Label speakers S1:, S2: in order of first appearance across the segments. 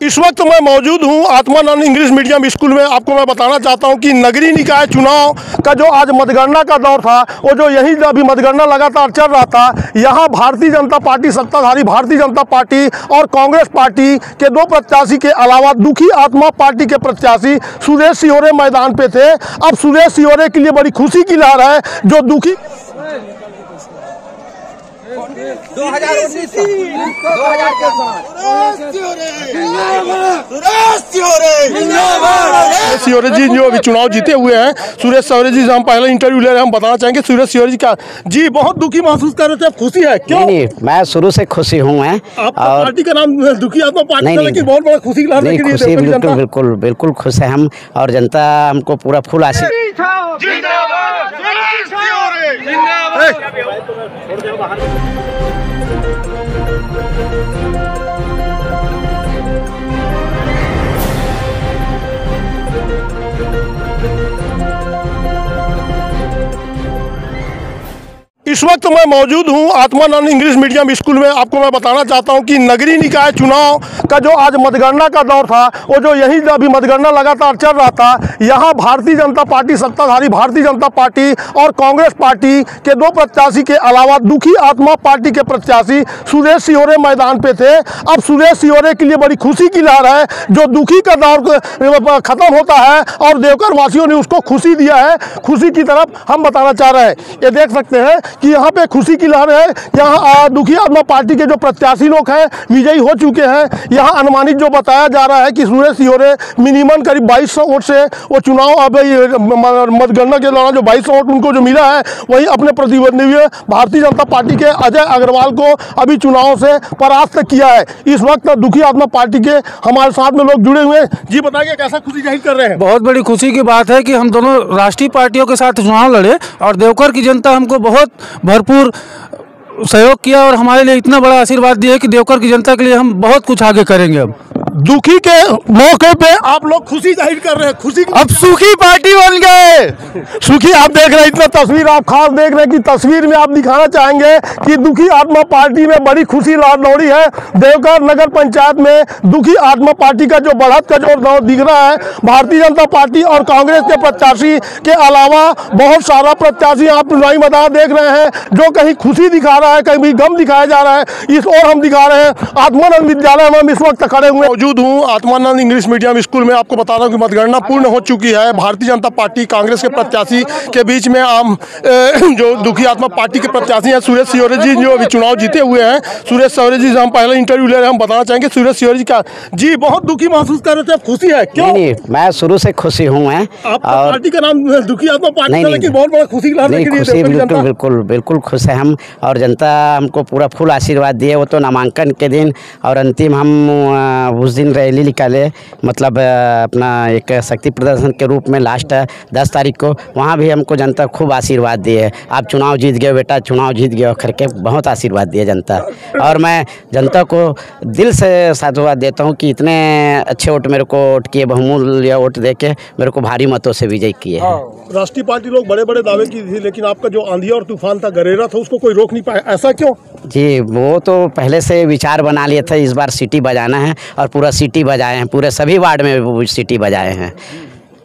S1: इस वक्त मैं मौजूद हूं आत्मानंद इंग्लिश मीडियम स्कूल में। आपको मैं बताना चाहता हूं कि नगरीय निकाय चुनाव का जो आज मतगणना का दौर था, वो जो यही अभी मतगणना लगातार चल रहा था, यहां भारतीय जनता पार्टी, सत्ताधारी भारतीय जनता पार्टी और कांग्रेस पार्टी के दो प्रत्याशी के अलावा दुखी आत्मा पार्टी के प्रत्याशी सुरेश सियोरे मैदान पे थे। अब सुरेश सियोरे के लिए बड़ी खुशी की लहर है। जो दुखी
S2: 2019
S1: सियोरे जी जो अभी चुनाव जीते हुए हैं, सुरेश सियोरे जी से हम पहले इंटरव्यू ले रहे हैं। हम बताना चाहेंगे सुरेश सियोरे जी का जी बहुत दुखी महसूस कर रहे थे, खुशी है क्यों?
S3: नहीं, मैं शुरू से खुशी हूँ। मैं
S1: आपका पार्टी का नाम दुखी आत्मा पार्टी है, लेकिन बहुत बड़ा खुशी की लहर
S3: नहीं, खुशी बिल्कुल खुश है हम, और जनता हमको पूरा फुल आशीर्वाद।
S1: इस वक्त मैं मौजूद हूं आत्मानंद इंग्लिश मीडियम स्कूल में। आपको मैं बताना चाहता हूं कि नगरीय निकाय चुनाव का जो आज मतगणना का दौर था, वो जो यही अभी मतगणना लगातार चल रहा था, यहां भारतीय जनता पार्टी, सत्ताधारी भारतीय जनता पार्टी और कांग्रेस पार्टी के दो प्रत्याशी के अलावा दुखी आत्मा पार्टी के प्रत्याशी सुरेश सियोरे मैदान पे थे। अब सुरेश सियोरे के लिए बड़ी खुशी की लहर है। जो दुखी का दौर खत्म होता है और देवकर वासियों ने उसको खुशी दिया है। खुशी की तरफ हम बताना चाह रहे हैं। ये देख सकते हैं कि यहाँ पे खुशी की लहर है। यहाँ दुखी आत्मा पार्टी के जो प्रत्याशी लोग हैं विजयी हो चुके हैं। यहाँ अनुमानित जो बताया जा रहा है कि सुरेश सियोरे मिनिमम करीब 2200 वोट से वो चुनाव अब मतगणना के दौरान जो 2200 वोट उनको जो मिला है, वही अपने प्रतिद्वंदी भारतीय जनता पार्टी के अजय अग्रवाल को अभी चुनाव से परास्त किया है। इस वक्त दुखी आत्मा पार्टी के हमारे साथ में लोग जुड़े हुए हैं। जी बताइए कैसा खुशी जाहिर कर रहे हैं?
S4: बहुत बड़ी खुशी की बात है कि हम दोनों राष्ट्रीय पार्टियों के साथ चुनाव लड़े और देवकर की जनता हमको बहुत भरपूर सहयोग किया और हमारे लिए इतना बड़ा आशीर्वाद दिया कि देवकर की जनता के लिए हम बहुत कुछ आगे करेंगे। अब
S1: दुखी के मौके पे आप लोग खुशी जाहिर कर रहे हैं। खुशी
S4: अब सुखी पार्टी बन गए।
S1: सुखी आप देख रहे हैं, इतना तस्वीर आप खास देख रहे हैं कि तस्वीर में आप दिखाना चाहेंगे कि दुखी आत्मा पार्टी में बड़ी खुशी दौड़ी है। देवकर नगर पंचायत में दुखी आत्मा पार्टी का जो बढ़त का जो दौर दिख रहा है, भारतीय जनता पार्टी और कांग्रेस के प्रत्याशी के अलावा बहुत सारा प्रत्याशी आप चुनावी मैदान देख रहे हैं, जो कहीं खुशी दिखा रहा है, कहीं गम दिखाया जा रहा है। इस और हम दिखा रहे हैं आत्मानंद विद्यालय में हम इस वक्त खड़े हुए मौजूद हूं आत्मानंद इंग्लिश मीडियम स्कूल में। आपको बता रहा हूं कि मतगणना पूर्ण हो चुकी है। भारतीय जनता पार्टी कांग्रेस के प्रत्याशी के बीच में जो दुखी आत्मा पार्टी के प्रत्याशी हैं सुरेश सियोरे जी जो अभी चुनाव जीते हुए हैं। सुरेश सियोरे जी से हम पहले इंटरव्यू ले रहे हैं। हम बताना चाहेंगे सुरेश सियोरे जी का जी बहुत दुखी महसूस कर रहे थे, खुशी है क्यों?
S3: नहीं, मैं शुरू से खुशी हूँ। मैं
S1: पार्टी का नाम दुखी आत्मा पार्टी है, लेकिन बहुत बड़ा खुशी की लहर
S3: बिल्कुल खुश है हम, और जनता हमको पूरा फुल आशीर्वाद दिए। वो तो नामांकन के दिन और अंतिम हम उस दिन रैली निकाले, मतलब अपना एक शक्ति प्रदर्शन के रूप में लास्ट 10 तारीख को, वहाँ भी हमको जनता खूब आशीर्वाद दिए। आप चुनाव जीत गए बेटा, चुनाव जीत गए करके बहुत आशीर्वाद दिए जनता। और मैं जनता को दिल से साधुवाद देता हूँ कि इतने अच्छे वोट मेरे को वोट किए, बहुमूल्य वोट दे के मेरे को भारी मतों से विजय किए हैं।
S1: राष्ट्रीय पार्टी लोग बड़े बड़े दावे की थी, लेकिन आपका जो आंधी और तूफान था, गरेरा था, उसको कोई रोक नहीं पाया, ऐसा क्यों?
S3: जी, वो तो पहले से विचार बना लिए थे, इस बार सिटी बजाना है और पूरा सिटी बजाए हैं, पूरे सभी वार्ड में सिटी बजाए हैं।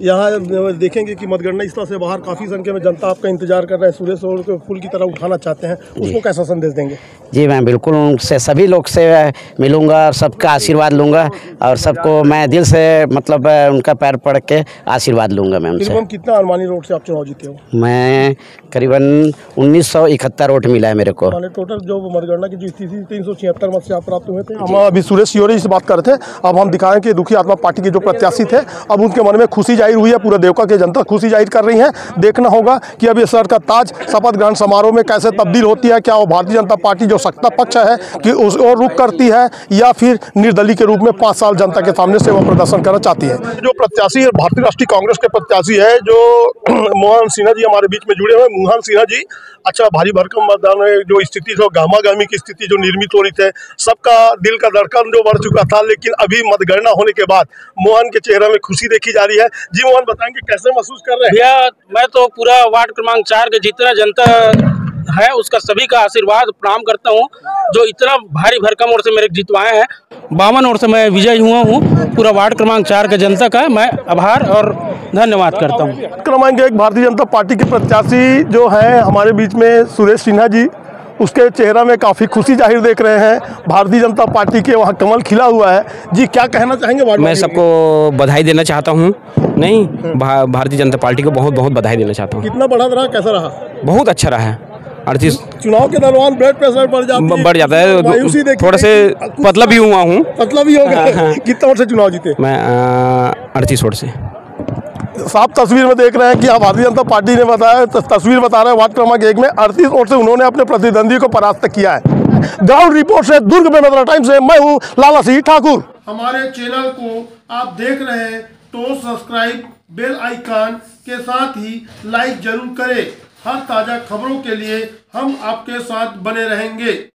S1: यहाँ देखेंगे कि मतगणना स्थल से बाहर काफ़ी संख्या में जनता आपका इंतजार कर रहा है, सुरेश को फूल की तरह उठाना चाहते हैं, उसको कैसा संदेश देंगे?
S3: जी, मैं बिल्कुल उनसे सभी लोग से मिलूंगा और सबका आशीर्वाद लूंगा, और सबको मैं दिल से मतलब उनका पैर पड़ के आशीर्वाद लूंगा। मैं उनसे
S1: कितना अनुमानित वोट से आप चुनाव जीते हो?
S3: मैं करीबन 1971 वोट मिला है मेरे को।
S1: टोटल जो मतगणना की जो स्थिति 376 मत से आप प्राप्त हुए थे। हम अभी सुरेश सियोरे जी से बात कर रहे थे। अब हम दिखाएं कि दुखी आत्मा पार्टी के जो प्रत्याशी थे, अब उनके मन में खुशी जाहिर हुई है। पूरे देवका की जनता खुशी जाहिर कर रही है। देखना होगा कि अब ये सर का ताज शपथ ग्रहण समारोह में कैसे तब्दील होती है। क्या वो भारतीय जनता पार्टी जो सत्ता पक्ष है कि उस और रुख करती है, या फिर निर्दलीय के रूप में 5 साल जनता के सामने से वो प्रदर्शन करना चाहती है। जो प्रत्याशी है भारतीय राष्ट्रीय कांग्रेस के प्रत्याशी है जो मोहन सिन्हा जी हमारे बीच में जुड़े हुए। मोहन सिन्हा जी, अच्छा भारी भरकम मतदान में जो स्थिति थी, गामा गामी की स्थिति जो निर्मित हो रही थी, सबका दिल का धड़कन जो बढ़ चुका था, लेकिन अभी मतगणना होने के बाद मोहन के चेहरे में खुशी देखी जा रही है। जी मोहन, बताएंगे कैसे महसूस कर रहे हैं?
S5: भैया, मैं तो पूरा वार्ड क्रमांक 4 के जितना जनता है उसका सभी का आशीर्वाद प्रणाम करता हूँ, जो इतना भारी भरकम ओर से मेरे जितवाए हैं। 52 ओर से मैं विजयी हुआ हूँ। पूरा वार्ड क्रमांक 4 के जनता का मैं आभार और धन्यवाद करता हूँ।
S1: क्रमांक 1 भारतीय जनता पार्टी के प्रत्याशी जो हैं हमारे बीच में सुरेश सिन्हा जी, उसके चेहरा में काफ़ी खुशी जाहिर देख रहे हैं। भारतीय जनता पार्टी के वहाँ कमल खिला हुआ है जी, क्या कहना चाहेंगे?
S6: मैं सबको बधाई देना चाहता हूँ। नहीं, भारतीय जनता पार्टी को बहुत बहुत बधाई देना चाहता हूँ।
S1: कितना बढ़ा रहा, कैसा रहा?
S6: बहुत अच्छा रहा है। 38
S1: चुनाव के दौरान ब्लड प्रेशर बढ़ जाता है,
S6: थोड़ा से पतला भी हुआ हूँ।
S1: पतला भी हो गया। कितना वोट से चुनाव जीते?
S6: मैं 38 वोट से।
S1: साफ तस्वीर में देख रहे हैं कि भारतीय जनता पार्टी ने बताया, तस्वीर बता रहे हैं वार्ड क्रमांक 1 में 38 वोट से उन्होंने अपने प्रतिद्वंदी को परास्त किया है। ग्राउंड रिपोर्ट से दुर्ग में नजरा टाइम से मैं हूं लाला सिंह ठाकुर। हमारे चैनल को आप देख रहे हैं तो सब्सक्राइब, बेल आइकन के साथ ही लाइक जरूर करें। हर ताजा खबरों के लिए हम आपके साथ बने रहेंगे।